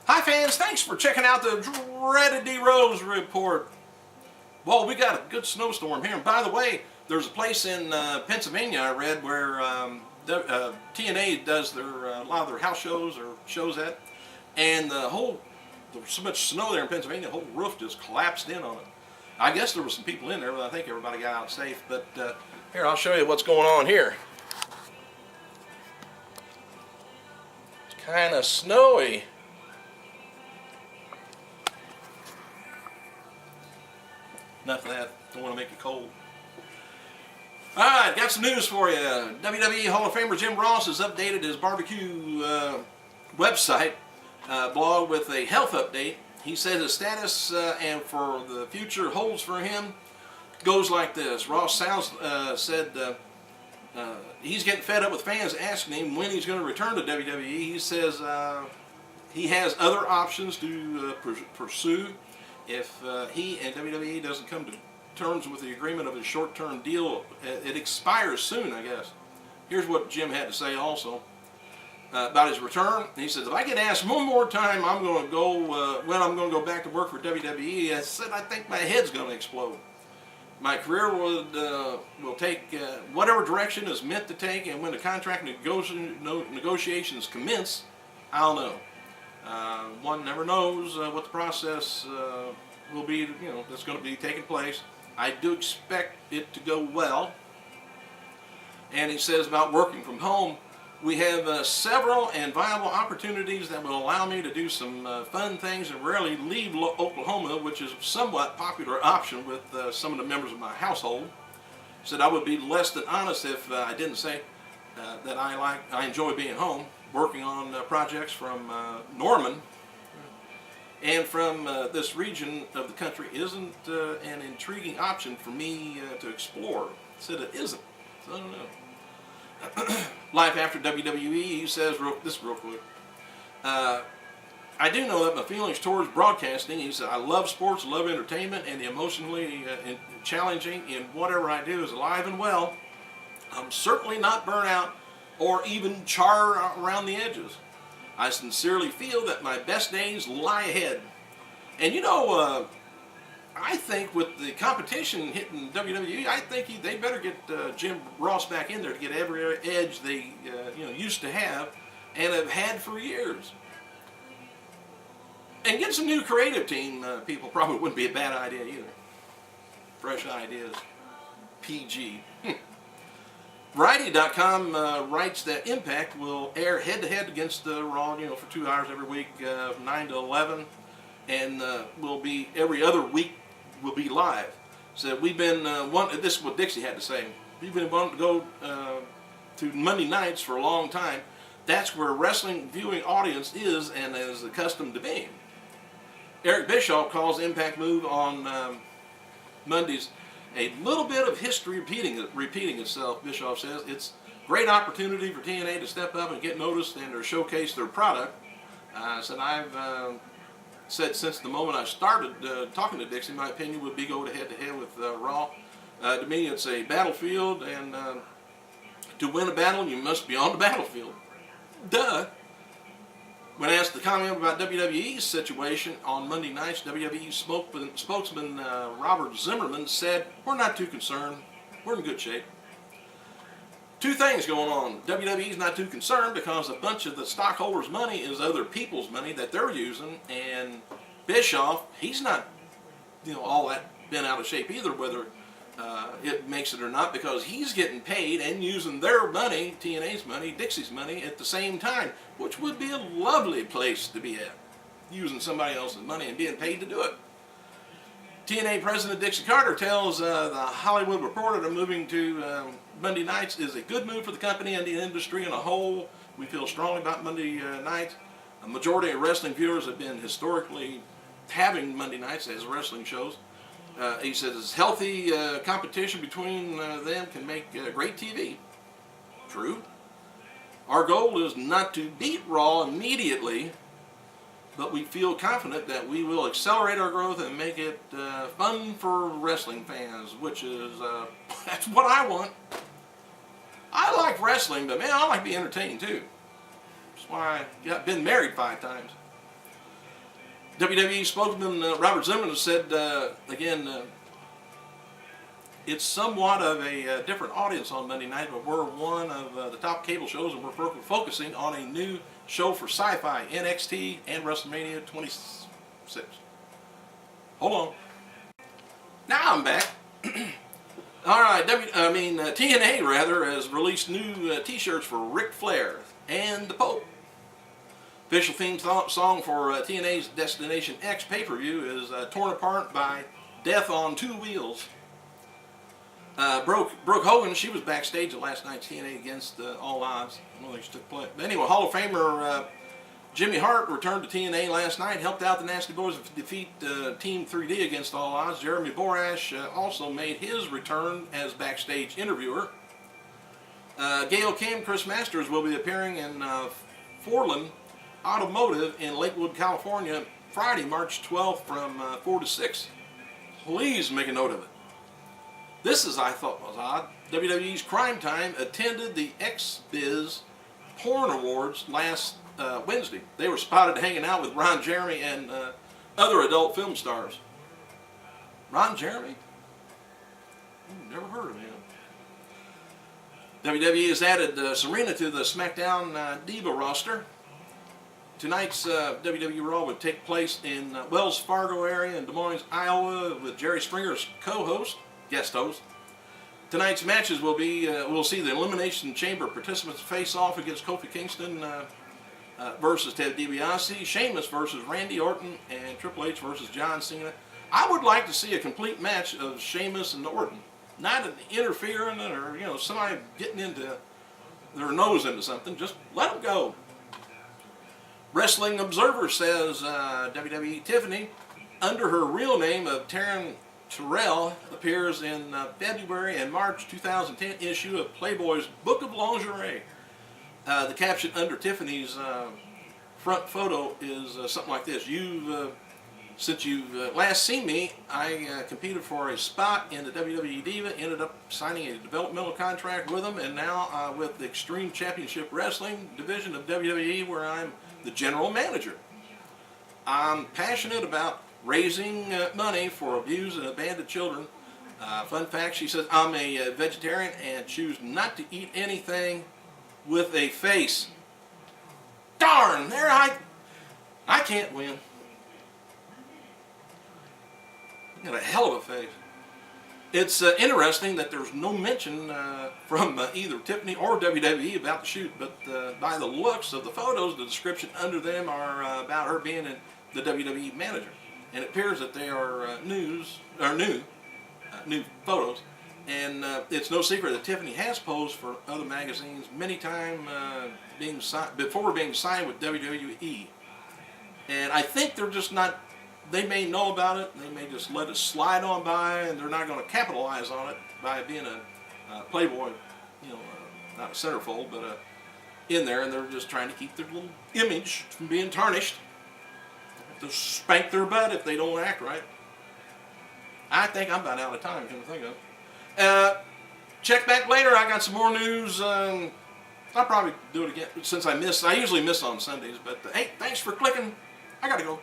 Hi fans, thanks for checking out the dreaded D-Rose report. Well, we got a good snowstorm here. And by the way, there's a place in Pennsylvania I read where TNA does a lot of their house shows or shows at, and there was so much snow there in Pennsylvania, the whole roof just collapsed in on it. I guess there were some people in there, but I think everybody got out safe. But here, I'll show you what's going on here. It's kind of snowy. Enough of that. Don't want to make it cold. Alright, got some news for you. WWE Hall of Famer Jim Ross has updated his barbecue website blog with a health update. He says his status and for the future holds for him goes like this. Ross said he's getting fed up with fans asking him when he's going to return to WWE. He says he has other options to pursue if he and WWE doesn't come to terms with the agreement of his short-term deal. It expires soon, I guess. Here's what Jim had to say also about his return. He says, if I get asked one more time I'm going to go when I'm going to go back to work for WWE, I said I think my head's going to explode. My career will take whatever direction is meant to take, and when the contract negotiations commence, I'll know. One never knows what the process will be, that's going to be taking place. I do expect it to go well. And he says about working from home, we have several and viable opportunities that will allow me to do some fun things and rarely leave Oklahoma, which is a somewhat popular option with some of the members of my household. He said I would be less than honest if I didn't say that I enjoy being home, working on projects from Norman and from this region of the country isn't an intriguing option for me to explore. He said it isn't, so I don't know. Life after WWE, he says, this real quick. I do know that my feelings towards broadcasting, he said, I love sports, love entertainment, and the emotionally challenging in whatever I do is alive and well. I'm certainly not burnt out or even char around the edges. I sincerely feel that my best days lie ahead. And I think with the competition hitting WWE, I think they better get Jim Ross back in there to get every edge they used to have and have had for years. And get some new creative team people probably wouldn't be a bad idea either. Fresh ideas. PG. Variety.com writes that Impact will air head-to-head against Raw, for 2 hours every week, 9 to 11, and will be every other week will be live. So we've been this is what Dixie had to say. We've been wanting to go to Monday nights for a long time. That's where wrestling viewing audience is and is accustomed to being. Eric Bischoff calls Impact move on Mondays a little bit of history repeating itself. Bischoff says it's a great opportunity for TNA to step up and get noticed and to showcase their product. Said I've said since the moment I started talking to Dixie, my opinion would be go head-to-head with Raw. To me, it's a battlefield, and to win a battle, you must be on the battlefield. Duh. When asked to comment about WWE's situation on Monday nights, WWE spokesman Robert Zimmerman said, we're not too concerned. We're in good shape. Two things going on. WWE's not too concerned because a bunch of the stockholders' money is other people's money that they're using, and Bischoff, he's not all that bent out of shape either, whether it makes it or not, because he's getting paid and using their money, TNA's money, Dixie's money, at the same time, which would be a lovely place to be at, using somebody else's money and being paid to do it. TNA President Dixie Carter tells the Hollywood Reporter that moving to Monday nights is a good move for the company and the industry in a whole. We feel strongly about Monday nights. A majority of wrestling viewers have been historically having Monday nights as wrestling shows. He says healthy competition between them can make great TV. True. Our goal is not to beat Raw immediately, but we feel confident that we will accelerate our growth and make it fun for wrestling fans, which is, that's what I want. I like wrestling, but man, I like being entertained too. That's why I've been married 5 times. WWE spokesman Robert Zimmerman said, again, it's somewhat of a different audience on Monday night, but we're one of the top cable shows, and we're focusing on a new show for Sci-Fi, NXT, and WrestleMania 26. Hold on. Now I'm back. All right, TNA rather has released new T-shirts for Ric Flair and the Pope. Official theme song for TNA's Destination X pay-per-view is Torn Apart by Death on Two Wheels. Brooke Hogan, she was backstage at last night's TNA Against All Odds. I don't think she took place. But anyway, Hall of Famer Jimmy Hart returned to TNA last night, helped out the Nasty Boys defeat Team 3D Against All Odds. Jeremy Borash also made his return as backstage interviewer. Gail Kim, Chris Masters will be appearing in Forlin Automotive in Lakewood, California, Friday, March 12th from 4 to 6. Please make a note of it. This is, I thought, was odd. WWE's Crime Time attended the X-Biz Porn Awards last Wednesday. They were spotted hanging out with Ron Jeremy and other adult film stars. Ron Jeremy? Never heard of him. WWE has added Serena to the SmackDown Diva roster. Tonight's WWE Raw would take place in Wells Fargo area in Des Moines, Iowa, with Jerry Springer as guest host. Tonight's matches will be, we'll see the Elimination Chamber participants face off against Kofi Kingston versus Ted DiBiase, Sheamus versus Randy Orton, and Triple H versus John Cena. I would like to see a complete match of Sheamus and Orton. Not an interfering or, somebody getting into their nose into something. Just let them go. Wrestling Observer says WWE Tiffany, under her real name of Taryn Terrell, appears in February and March 2010 issue of Playboy's Book of Lingerie. The caption under Tiffany's front photo is something like this: since you've last seen me, I competed for a spot in the WWE Diva, ended up signing a developmental contract with them, and now with the Extreme Championship Wrestling division of WWE, where I'm the general manager. I'm passionate about raising money for abused and abandoned children. Fun fact, she says, I'm a vegetarian and choose not to eat anything with a face. Darn, there I can't win. Got a hell of a face. It's interesting that there's no mention from either Tiffany or WWE about the shoot, but by the looks of the photos, the description under them are about her being the WWE manager. And it appears that they are new photos. And it's no secret that Tiffany has posed for other magazines many times before being signed with WWE. And I think they're just not, they may know about it, they may just let it slide on by, and they're not going to capitalize on it by being a Playboy, not a centerfold, but in there, and they're just trying to keep their little image from being tarnished. To spank their butt if they don't act right. I think I'm about out of time, come to think of it. Check back later. I got some more news. I'll probably do it again since I usually miss on Sundays. But hey, thanks for clicking. I gotta go.